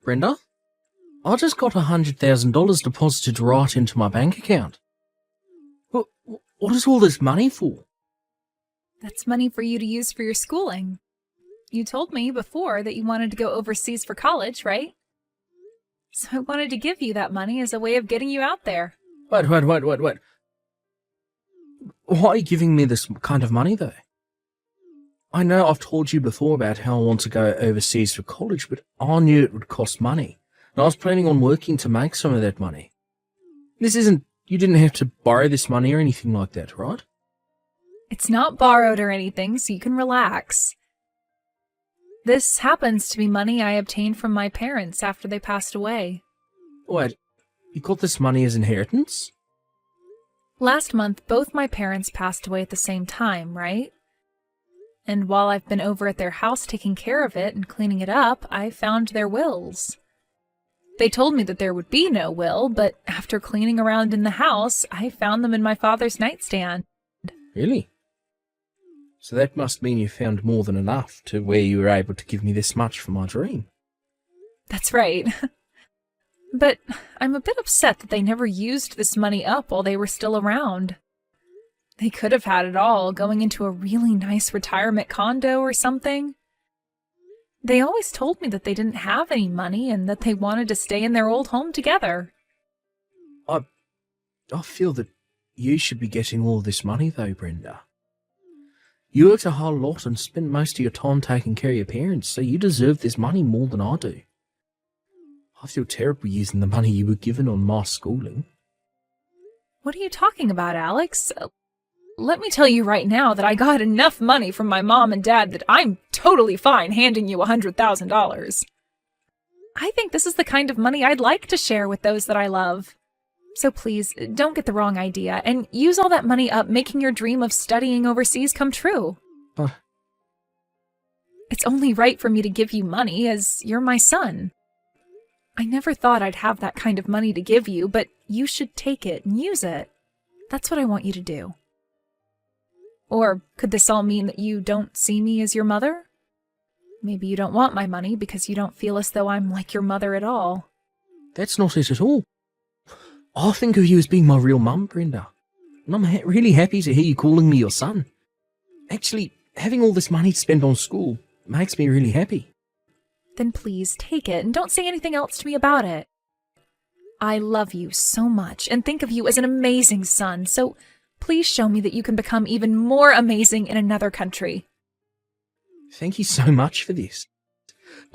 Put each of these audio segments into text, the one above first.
Brenda, I just got $100,000 deposited right into my bank account. What is all this money for? That's money for you to use for your schooling. You told me before that you wanted to go overseas for college, right? So I wanted to give you that money as a way of getting you out there. Wait. Why are you giving me this kind of money, though? I know I've told you before about how I want to go overseas for college, but I knew it would cost money, and I was planning on working to make some of that money. You didn't have to borrow this money or anything like that, right? It's not borrowed or anything, so you can relax. This happens to be money I obtained from my parents after they passed away. Wait, you got this money as inheritance? Last month, both my parents passed away at the same time, right? And while I've been over at their house taking care of it and cleaning it up, I found their wills. They told me that there would be no will, but after cleaning around in the house, I found them in my father's nightstand. Really? So that must mean you found more than enough to where you were able to give me this much for my dream. That's right. But I'm a bit upset that they never used this money up while they were still around. They could have had it all, going into a really nice retirement condo or something. They always told me that they didn't have any money and that they wanted to stay in their old home together. I feel that you should be getting all this money, though, Brenda. You worked a whole lot and spent most of your time taking care of your parents, so you deserve this money more than I do. I feel terrible using the money you were given on my schooling. What are you talking about, Alex? Let me tell you right now that I got enough money from my mom and dad that I'm totally fine handing you $100,000. I think this is the kind of money I'd like to share with those that I love. So please, don't get the wrong idea, and use all that money up making your dream of studying overseas come true. It's only right for me to give you money, as you're my son. I never thought I'd have that kind of money to give you, but you should take it and use it. That's what I want you to do. Or could this all mean that you don't see me as your mother? Maybe you don't want my money because you don't feel as though I'm like your mother at all. That's not it at all. I think of you as being my real mum, Brenda. And I'm really happy to hear you calling me your son. Actually, having all this money to spend on school makes me really happy. Then please take it and don't say anything else to me about it. I love you so much and think of you as an amazing son, so please show me that you can become even more amazing in another country. Thank you so much for this.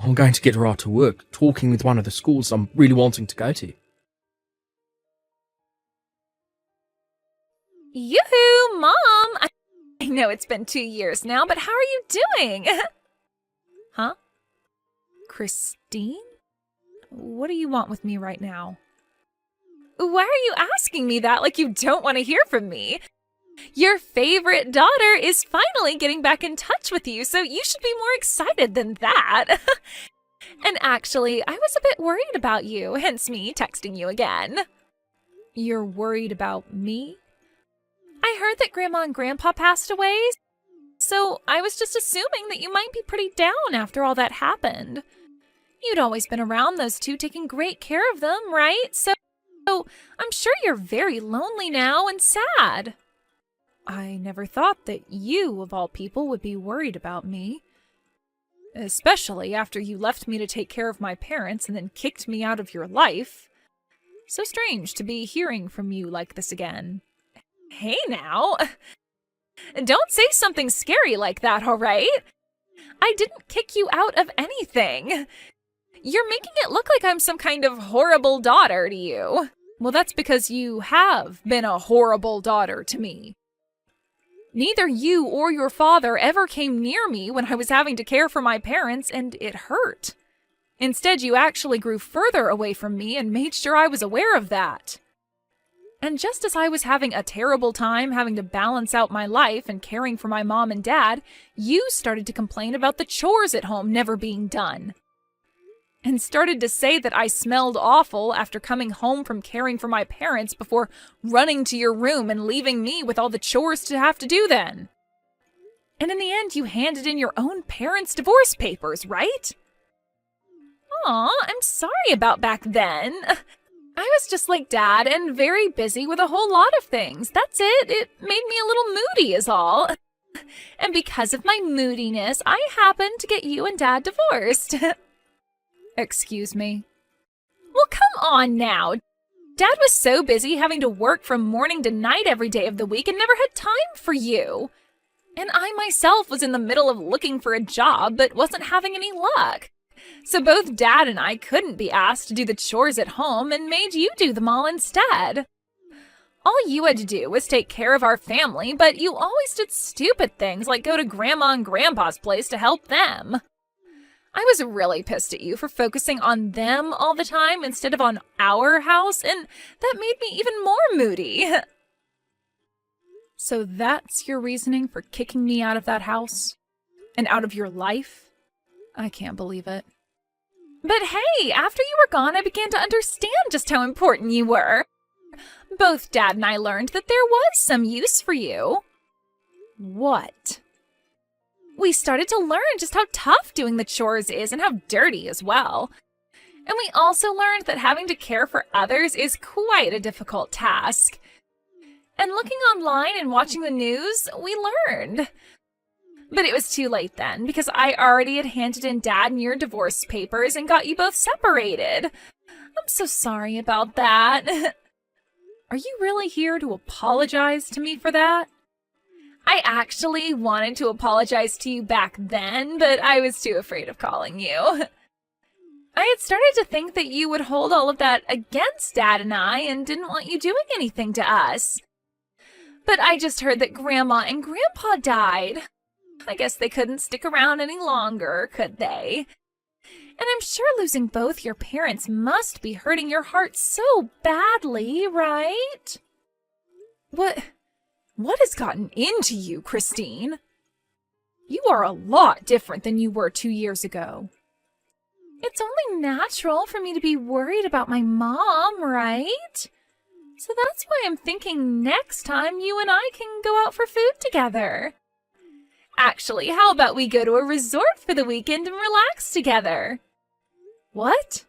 I'm going to get right to work, talking with one of the schools I'm really wanting to go to. Yoo-hoo, Mom! I know it's been 2 years now, but how are you doing? Huh? Christine? What do you want with me right now? Why are you asking me that like you don't want to hear from me? Your favorite daughter is finally getting back in touch with you, so you should be more excited than that. And actually, I was a bit worried about you, hence me texting you again. You're worried about me? I heard that Grandma and Grandpa passed away, so I was just assuming that you might be pretty down after all that happened. You'd always been around those two, taking great care of them, right? So I'm sure you're very lonely now and sad. I never thought that you, of all people, would be worried about me. Especially after you left me to take care of my parents and then kicked me out of your life. So strange to be hearing from you like this again. Hey now! Don't say something scary like that, all right? I didn't kick you out of anything. You're making it look like I'm some kind of horrible daughter to you. Well, that's because you have been a horrible daughter to me. Neither you or your father ever came near me when I was having to care for my parents, and it hurt. Instead, you actually grew further away from me and made sure I was aware of that. And just as I was having a terrible time having to balance out my life and caring for my mom and dad, you started to complain about the chores at home never being done. And started to say that I smelled awful after coming home from caring for my parents before running to your room and leaving me with all the chores to have to do then. And in the end, you handed in your own parents' divorce papers, right? Aw, I'm sorry about back then. I was just like Dad and very busy with a whole lot of things. That's it. It made me a little moody is all. And because of my moodiness, I happened to get you and Dad divorced. Excuse me? Well, come on now. Dad was so busy having to work from morning to night every day of the week and never had time for you. And I myself was in the middle of looking for a job but wasn't having any luck. So both Dad and I couldn't be asked to do the chores at home and made you do them all instead. All you had to do was take care of our family, but you always did stupid things like go to Grandma and Grandpa's place to help them. I was really pissed at you for focusing on them all the time instead of on our house, and that made me even more moody. So that's your reasoning for kicking me out of that house? And out of your life? I can't believe it. But hey, after you were gone, I began to understand just how important you were. Both Dad and I learned that there was some use for you. What? We started to learn just how tough doing the chores is and how dirty as well. And we also learned that having to care for others is quite a difficult task. And looking online and watching the news, we learned. But it was too late then, because I already had handed in Dad and your divorce papers and got you both separated. I'm so sorry about that. Are you really here to apologize to me for that? I actually wanted to apologize to you back then, but I was too afraid of calling you. I had started to think that you would hold all of that against Dad and I and didn't want you doing anything to us. But I just heard that Grandma and Grandpa died. I guess they couldn't stick around any longer, could they? And I'm sure losing both your parents must be hurting your heart so badly, right? What has gotten into you, Christine? You are a lot different than you were 2 years ago. It's only natural for me to be worried about my mom, right? So that's why I'm thinking next time you and I can go out for food together. Actually, how about we go to a resort for the weekend and relax together? What?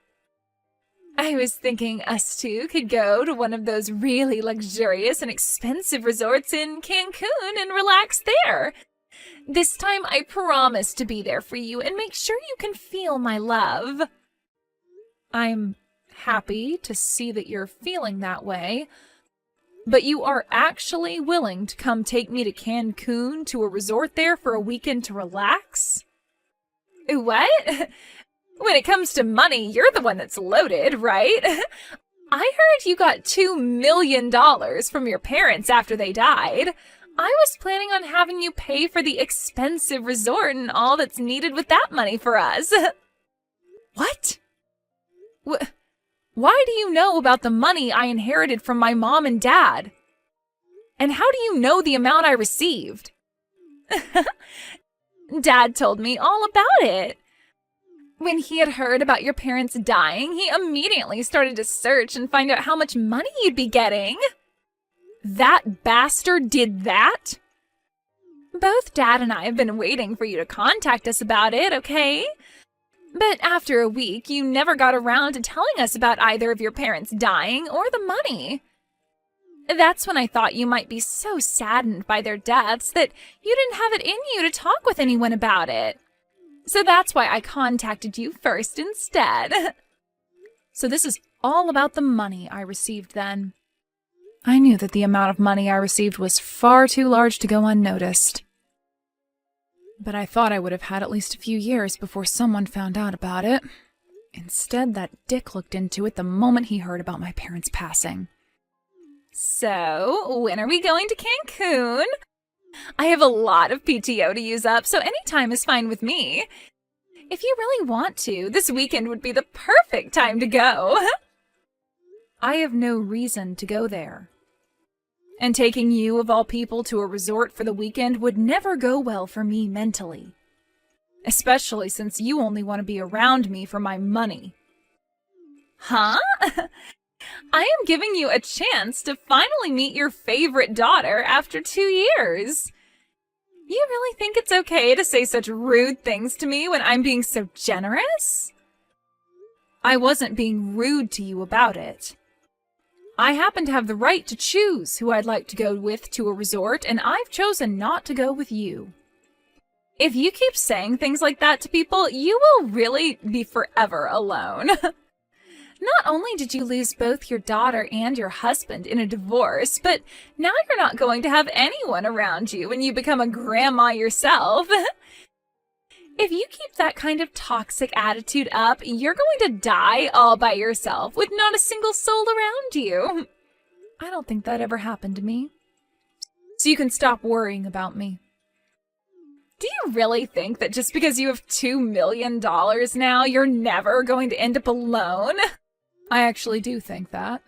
I was thinking us two could go to one of those really luxurious and expensive resorts in Cancun and relax there. This time I promise to be there for you and make sure you can feel my love. I'm happy to see that you're feeling that way, but you are actually willing to come take me to Cancun to a resort there for a weekend to relax? What? When it comes to money, you're the one that's loaded, right? I heard you got $2 million from your parents after they died. I was planning on having you pay for the expensive resort and all that's needed with that money for us. What? Why do you know about the money I inherited from my mom and dad? And how do you know the amount I received? Dad told me all about it. When he had heard about your parents dying, he immediately started to search and find out how much money you'd be getting. That bastard did that? Both Dad and I have been waiting for you to contact us about it, okay? But after a week, you never got around to telling us about either of your parents dying or the money. That's when I thought you might be so saddened by their deaths that you didn't have it in you to talk with anyone about it. So that's why I contacted you first instead. So this is all about the money I received then. I knew that the amount of money I received was far too large to go unnoticed. But I thought I would have had at least a few years before someone found out about it. Instead, that dick looked into it the moment he heard about my parents' passing. So, when are we going to Cancun? I have a lot of PTO to use up, so any time is fine with me. If you really want to, this weekend would be the perfect time to go. I have no reason to go there. And taking you, of all people, to a resort for the weekend would never go well for me mentally. Especially since you only want to be around me for my money. Huh? I am giving you a chance to finally meet your favorite daughter after 2 years. You really think it's okay to say such rude things to me when I'm being so generous? I wasn't being rude to you about it. I happen to have the right to choose who I'd like to go with to a resort, and I've chosen not to go with you. If you keep saying things like that to people, you will really be forever alone. Not only did you lose both your daughter and your husband in a divorce, but now you're not going to have anyone around you when you become a grandma yourself. If you keep that kind of toxic attitude up, you're going to die all by yourself with not a single soul around you. I don't think that ever happened to me. So you can stop worrying about me. Do you really think that just because you have $2 million now, you're never going to end up alone? I actually do think that.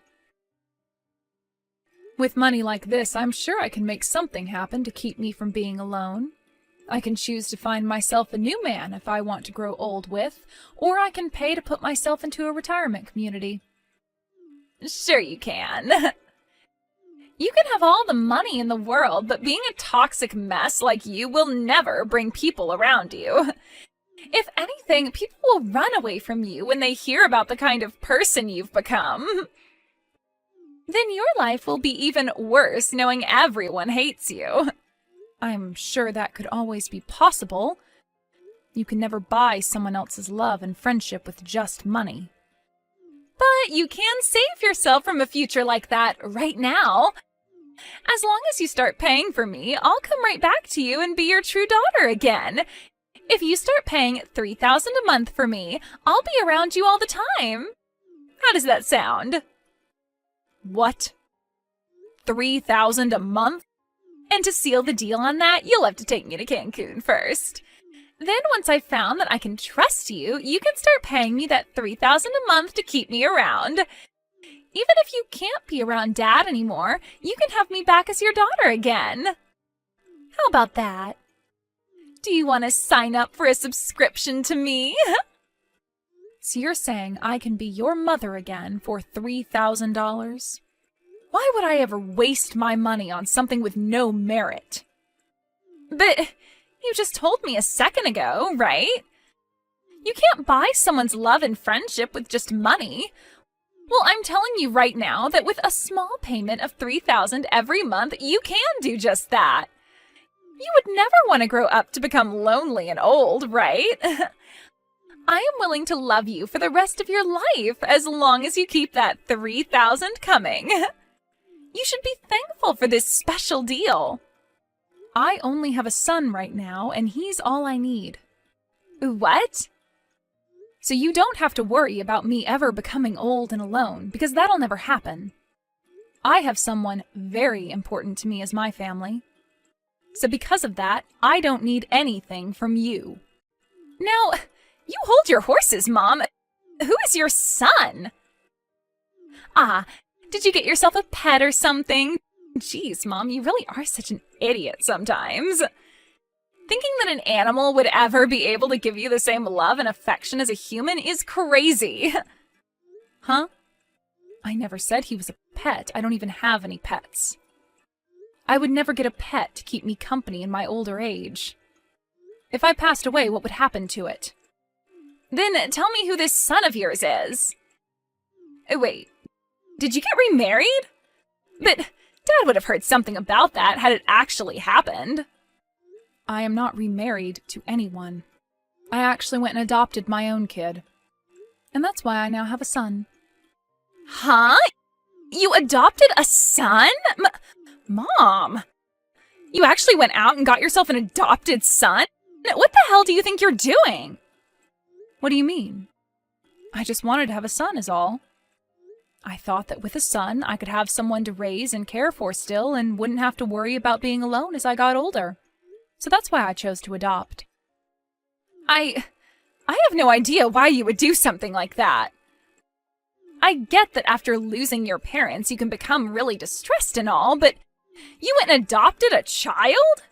With money like this, I'm sure I can make something happen to keep me from being alone. I can choose to find myself a new man if I want to grow old with, or I can pay to put myself into a retirement community. Sure you can. You can have all the money in the world, but being a toxic mess like you will never bring people around you. If anything, people will run away from you when they hear about the kind of person you've become. Then your life will be even worse knowing everyone hates you. I'm sure that could always be possible. You can never buy someone else's love and friendship with just money. But you can save yourself from a future like that right now. As long as you start paying for me, I'll come right back to you and be your true daughter again. If you start paying $3,000 a month for me, I'll be around you all the time. How does that sound? What? $3,000 a month? And to seal the deal on that, you'll have to take me to Cancun first. Then once I've found that I can trust you, you can start paying me that $3,000 a month to keep me around. Even if you can't be around Dad anymore, you can have me back as your daughter again. How about that? Do you want to sign up for a subscription to me? So you're saying I can be your mother again for $3,000? Why would I ever waste my money on something with no merit? But you just told me a second ago, right? You can't buy someone's love and friendship with just money. Well, I'm telling you right now that with a small payment of $3,000 every month, you can do just that. You would never want to grow up to become lonely and old, right? I am willing to love you for the rest of your life as long as you keep that $3,000 coming. You should be thankful for this special deal. I only have a son right now, and he's all I need. What? So you don't have to worry about me ever becoming old and alone, because that'll never happen. I have someone very important to me as my family. So because of that, I don't need anything from you. Now, you hold your horses, Mom. Who is your son? Ah, did you get yourself a pet or something? Jeez, Mom, you really are such an idiot sometimes. Thinking that an animal would ever be able to give you the same love and affection as a human is crazy. Huh? I never said he was a pet. I don't even have any pets. I would never get a pet to keep me company in my older age. If I passed away, what would happen to it? Then tell me who this son of yours is. Wait, did you get remarried? But Dad would have heard something about that had it actually happened. I am not remarried to anyone. I actually went and adopted my own kid. And that's why I now have a son. Huh? You adopted a son? Mom! You actually went out and got yourself an adopted son? What the hell do you think you're doing? What do you mean? I just wanted to have a son is all. I thought that with a son, I could have someone to raise and care for still and wouldn't have to worry about being alone as I got older. So that's why I chose to adopt. I have no idea why you would do something like that. I get that after losing your parents, you can become really distressed and all, but you went and adopted a child?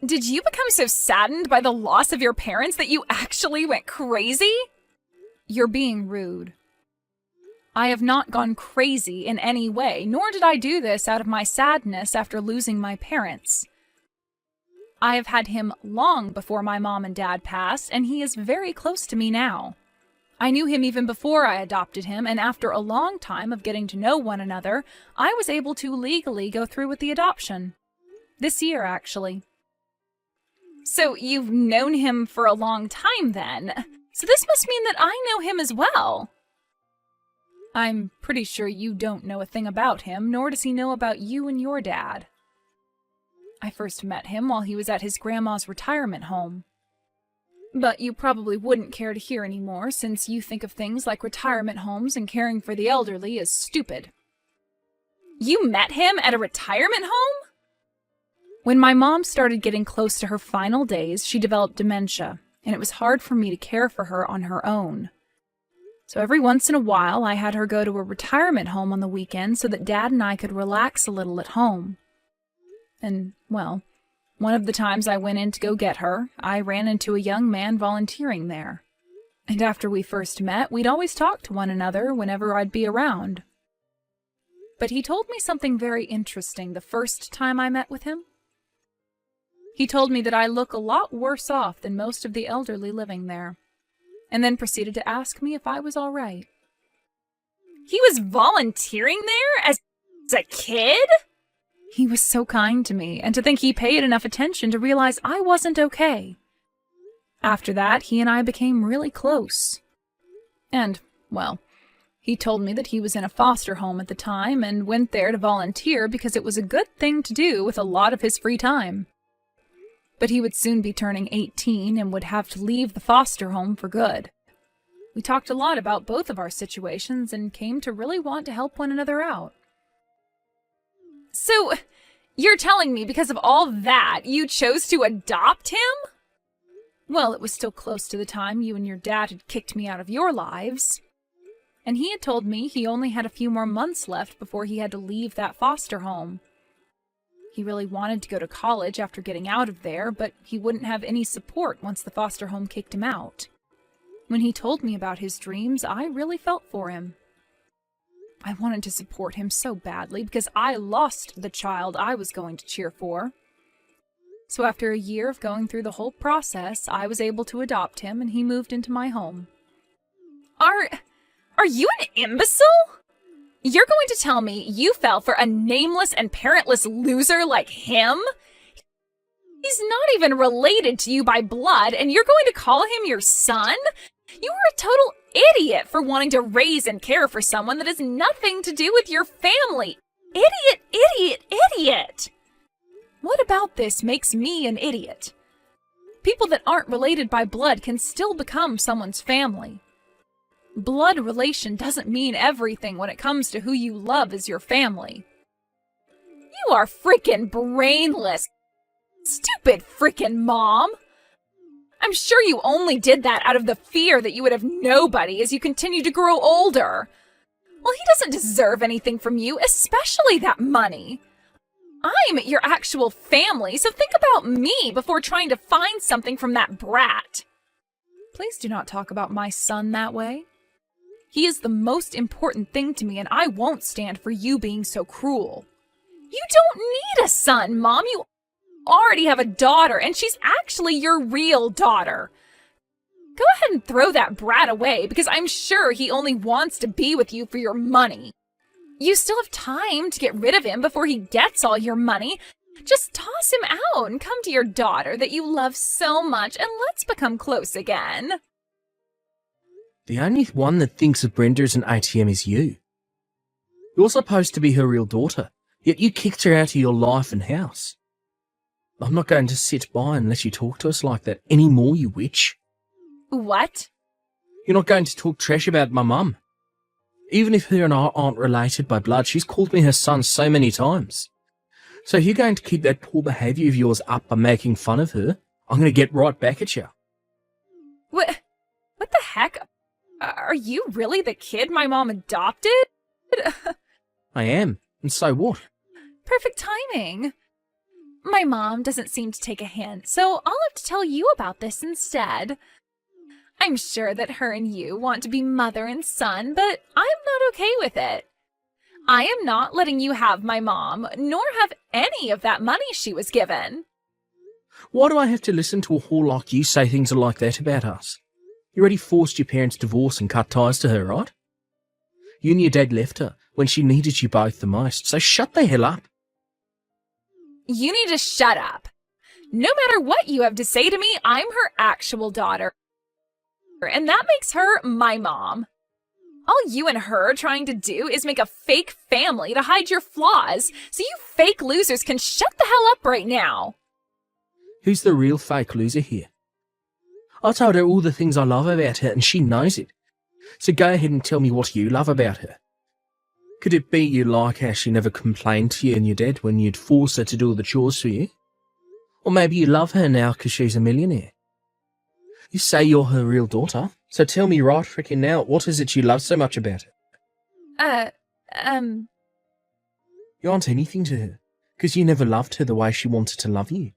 Did you become so saddened by the loss of your parents that you actually went crazy? You're being rude. I have not gone crazy in any way, nor did I do this out of my sadness after losing my parents. I have had him long before my mom and dad passed, and he is very close to me now. I knew him even before I adopted him, and after a long time of getting to know one another, I was able to legally go through with the adoption. This year, actually. So you've known him for a long time, then? So this must mean that I know him as well. I'm pretty sure you don't know a thing about him, nor does he know about you and your dad. I first met him while he was at his grandma's retirement home. But you probably wouldn't care to hear anymore, since you think of things like retirement homes and caring for the elderly as stupid. You met him at a retirement home? When my mom started getting close to her final days, she developed dementia, and it was hard for me to care for her on her own. So every once in a while, I had her go to a retirement home on the weekend so that Dad and I could relax a little at home. And, well, one of the times I went in to go get her, I ran into a young man volunteering there. And after we first met, we'd always talk to one another whenever I'd be around. But he told me something very interesting the first time I met with him. He told me that I look a lot worse off than most of the elderly living there, and then proceeded to ask me if I was all right. He was volunteering there as a kid? He was so kind to me, and to think he paid enough attention to realize I wasn't okay. After that, he and I became really close. And, well, he told me that he was in a foster home at the time and went there to volunteer because it was a good thing to do with a lot of his free time. But he would soon be turning 18 and would have to leave the foster home for good. We talked a lot about both of our situations and came to really want to help one another out. So, you're telling me because of all that, you chose to adopt him? Well, it was still close to the time you and your dad had kicked me out of your lives. And he had told me he only had a few more months left before he had to leave that foster home. He really wanted to go to college after getting out of there, but he wouldn't have any support once the foster home kicked him out. When he told me about his dreams, I really felt for him. I wanted to support him so badly because I lost the child I was going to cheer for. So after a year of going through the whole process, I was able to adopt him and he moved into my home. Are you an imbecile? You're going to tell me you fell for a nameless and parentless loser like him? He's not even related to you by blood, and you're going to call him your son? You are a total idiot for wanting to raise and care for someone that has nothing to do with your family. Idiot, idiot, idiot! What about this makes me an idiot? People that aren't related by blood can still become someone's family. Blood relation doesn't mean everything when it comes to who you love as your family. You are frickin' brainless. Stupid frickin' mom. I'm sure you only did that out of the fear that you would have nobody as you continue to grow older. Well, he doesn't deserve anything from you, especially that money. I'm your actual family, so think about me before trying to find something from that brat. Please do not talk about my son that way. He is the most important thing to me, and I won't stand for you being so cruel. You don't need a son, Mom. You already have a daughter, and she's actually your real daughter. Go ahead and throw that brat away, because I'm sure he only wants to be with you for your money. You still have time to get rid of him before he gets all your money. Just toss him out and come to your daughter that you love so much, and let's become close again. The only one that thinks of Brenda as an ATM is you. You're supposed to be her real daughter, yet you kicked her out of your life and house. I'm not going to sit by and let you talk to us like that anymore, you witch. What? You're not going to talk trash about my mum. Even if her and I aren't related by blood, she's called me her son so many times. So if you're going to keep that poor behaviour of yours up by making fun of her, I'm going to get right back at you. What the heck? Are you really the kid my mom adopted? I am, and so what? Perfect timing. My mom doesn't seem to take a hint, so I'll have to tell you about this instead. I'm sure that her and you want to be mother and son, but I'm not okay with it. I am not letting you have my mom, nor have any of that money she was given. Why do I have to listen to a whore like you say things like that about us? You already forced your parents' divorce and cut ties to her, right? You and your dad left her when she needed you both the most, so shut the hell up. You need to shut up. No matter what you have to say to me, I'm her actual daughter. And that makes her my mom. All you and her are trying to do is make a fake family to hide your flaws, so you fake losers can shut the hell up right now. Who's the real fake loser here? I told her all the things I love about her and she knows it. So go ahead and tell me what you love about her. Could it be you like how she never complained to you and your dad when you'd force her to do all the chores for you? Or maybe you love her now because she's a millionaire. You say you're her real daughter, so tell me right frickin' now, what is it you love so much about her? You aren't anything to her, because you never loved her the way she wanted to love you.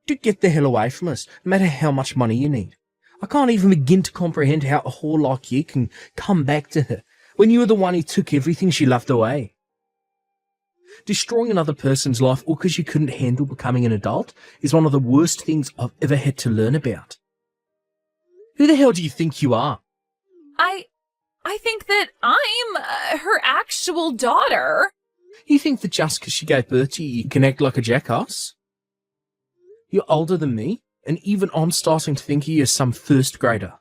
Do get the hell away from us, no matter how much money you need. I can't even begin to comprehend how a whore like you can come back to her when you were the one who took everything she loved away. Destroying another person's life all because you couldn't handle becoming an adult is one of the worst things I've ever had to learn about. Who the hell do you think you are? I think that I'm her actual daughter. You think that just because she gave birth to you, you can act like a jackass? You're older than me, and even I'm starting to think of you as some first grader.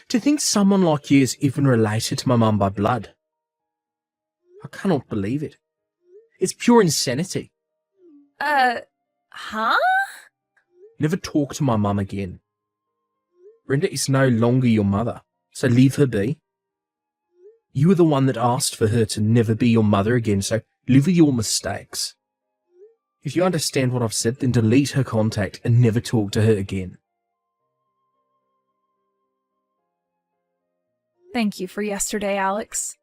To think someone like you is even related to my mum by blood. I cannot believe it. It's pure insanity. Huh? Never talk to my mum again. Brenda is no longer your mother, so leave her be. You were the one that asked for her to never be your mother again, so live with your mistakes. If you understand what I've said, then delete her contact and never talk to her again. Thank you for yesterday, Alex.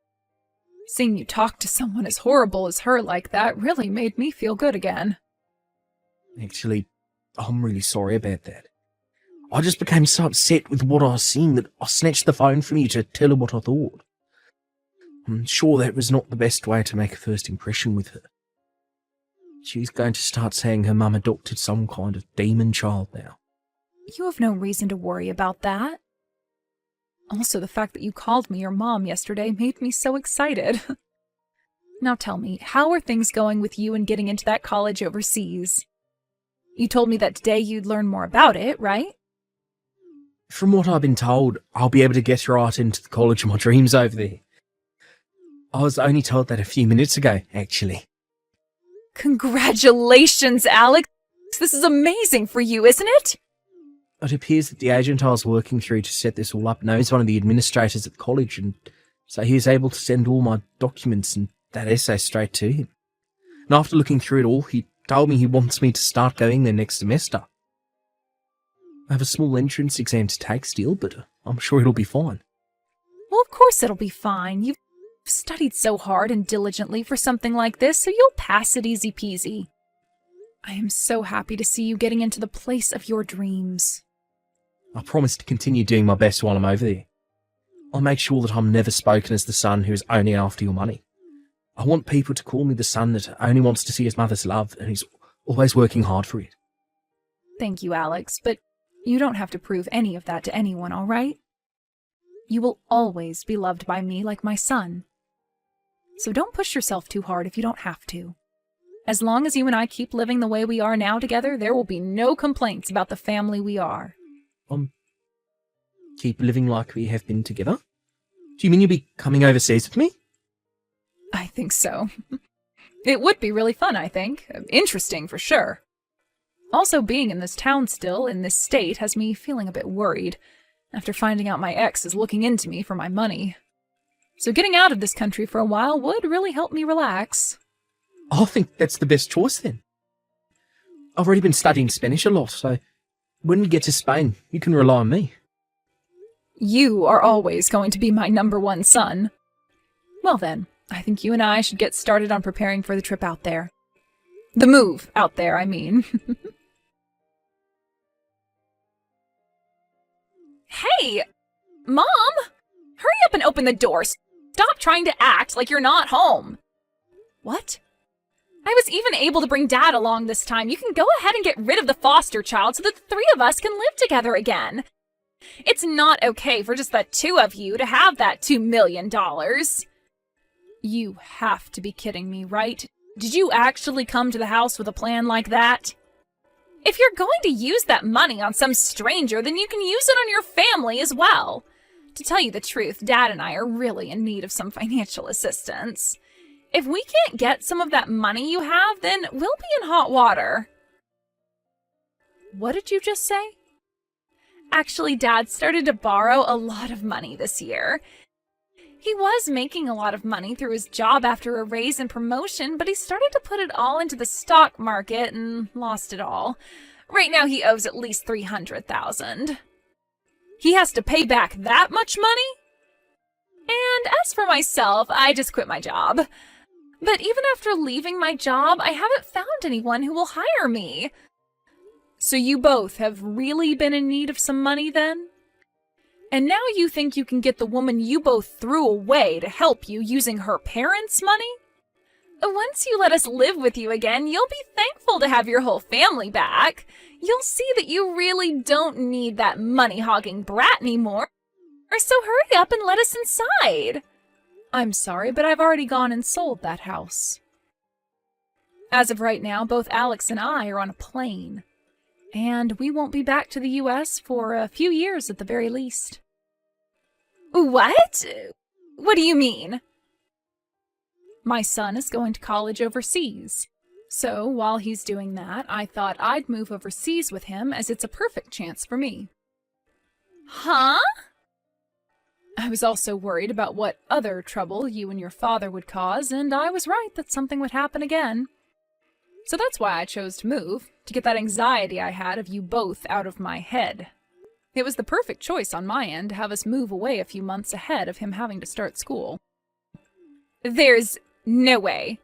Seeing you talk to someone as horrible as her like that really made me feel good again. Actually, I'm really sorry about that. I just became so upset with what I was seeing that I snatched the phone from you to tell her what I thought. I'm sure that was not the best way to make a first impression with her. She's going to start saying her mum adopted some kind of demon child now. You have no reason to worry about that. Also, the fact that you called me your mom yesterday made me so excited. Now tell me, how are things going with you and getting into that college overseas? You told me that today you'd learn more about it, right? From what I've been told, I'll be able to get right into the college of my dreams over there. I was only told that a few minutes ago, actually. Congratulations, Alex! This is amazing for you, isn't it? It appears that the agent I was working through to set this all up knows one of the administrators at the college, and so he was able to send all my documents and that essay straight to him. And after looking through it all, he told me he wants me to start going there next semester. I have a small entrance exam to take still, but I'm sure it'll be fine. Well, of course it'll be fine. You've studied so hard and diligently for something like this, so you'll pass it easy peasy. I am so happy to see you getting into the place of your dreams. I promise to continue doing my best while I'm over there. I'll make sure that I'm never spoken as the son who is only after your money. I want people to call me the son that only wants to see his mother's love and is always working hard for it. Thank you, Alex, but you don't have to prove any of that to anyone, all right? You will always be loved by me like my son. So don't push yourself too hard if you don't have to. As long as you and I keep living the way we are now together, there will be no complaints about the family we are. Keep living like we have been together? Do you mean you'll be coming overseas with me? I think so. It would be really fun, I think. Interesting, for sure. Also, being in this town still, in this state, has me feeling a bit worried, after finding out my ex is looking into me for my money. So getting out of this country for a while would really help me relax. I think that's the best choice then. I've already been studying Spanish a lot, so when we get to Spain, you can rely on me. You are always going to be my #1 son. Well then, I think you and I should get started on preparing for the trip out there. The move out there, I mean. Hey! Mom! Hurry up and open the door. Stop trying to act like you're not home. What? I was even able to bring Dad along this time. You can go ahead and get rid of the foster child so that the three of us can live together again. It's not okay for just the two of you to have that $2 million. You have to be kidding me, right? Did you actually come to the house with a plan like that? If you're going to use that money on some stranger, then you can use it on your family as well. To tell you the truth, Dad and I are really in need of some financial assistance. If we can't get some of that money you have, then we'll be in hot water. What did you just say? Actually, Dad started to borrow a lot of money this year. He was making a lot of money through his job after a raise and promotion, but he started to put it all into the stock market and lost it all. Right now he owes at least $300,000. He has to pay back that much money? And as for myself, I just quit my job. But even after leaving my job, I haven't found anyone who will hire me. So you both have really been in need of some money then? And now you think you can get the woman you both threw away to help you using her parents' money? Once you let us live with you again, you'll be thankful to have your whole family back. You'll see that you really don't need that money-hogging brat anymore. So hurry up and let us inside. I'm sorry, but I've already gone and sold that house. As of right now, both Alex and I are on a plane. And we won't be back to the U.S. for a few years at the very least. What? What do you mean? My son is going to college overseas. So while he's doing that, I thought I'd move overseas with him as it's a perfect chance for me. Huh? I was also worried about what other trouble you and your father would cause, and I was right that something would happen again. So that's why I chose to move, to get that anxiety I had of you both out of my head. It was the perfect choice on my end to have us move away a few months ahead of him having to start school. There's no way.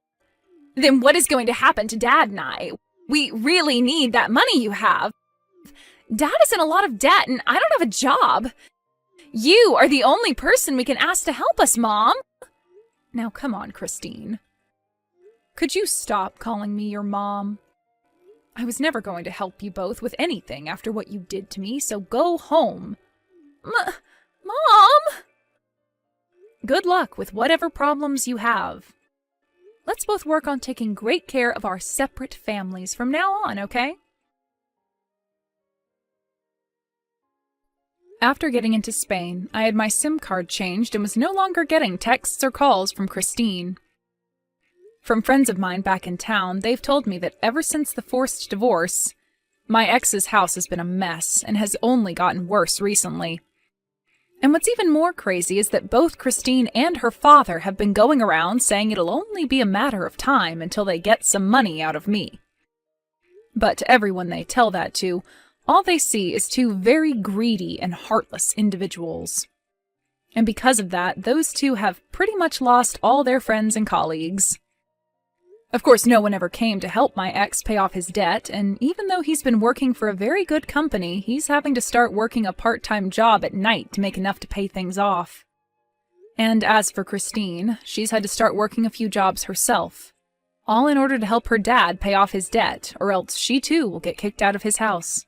Then what is going to happen to Dad and I? We really need that money you have. Dad is in a lot of debt and I don't have a job. You are the only person we can ask to help us, Mom. Now come on, Christine. Could you stop calling me your mom? I was never going to help you both with anything after what you did to me, so go home. Mom! Good luck with whatever problems you have. Let's both work on taking great care of our separate families from now on, okay? After getting into Spain, I had my SIM card changed and was no longer getting texts or calls from Christine. From friends of mine back in town, they've told me that ever since the forced divorce, my ex's house has been a mess and has only gotten worse recently. And what's even more crazy is that both Christine and her father have been going around saying it'll only be a matter of time until they get some money out of me. But to everyone they tell that to, all they see is two very greedy and heartless individuals. And because of that, those two have pretty much lost all their friends and colleagues. Of course, no one ever came to help my ex pay off his debt, and even though he's been working for a very good company, he's having to start working a part-time job at night to make enough to pay things off. And as for Christine, she's had to start working a few jobs herself, all in order to help her dad pay off his debt, or else she too will get kicked out of his house.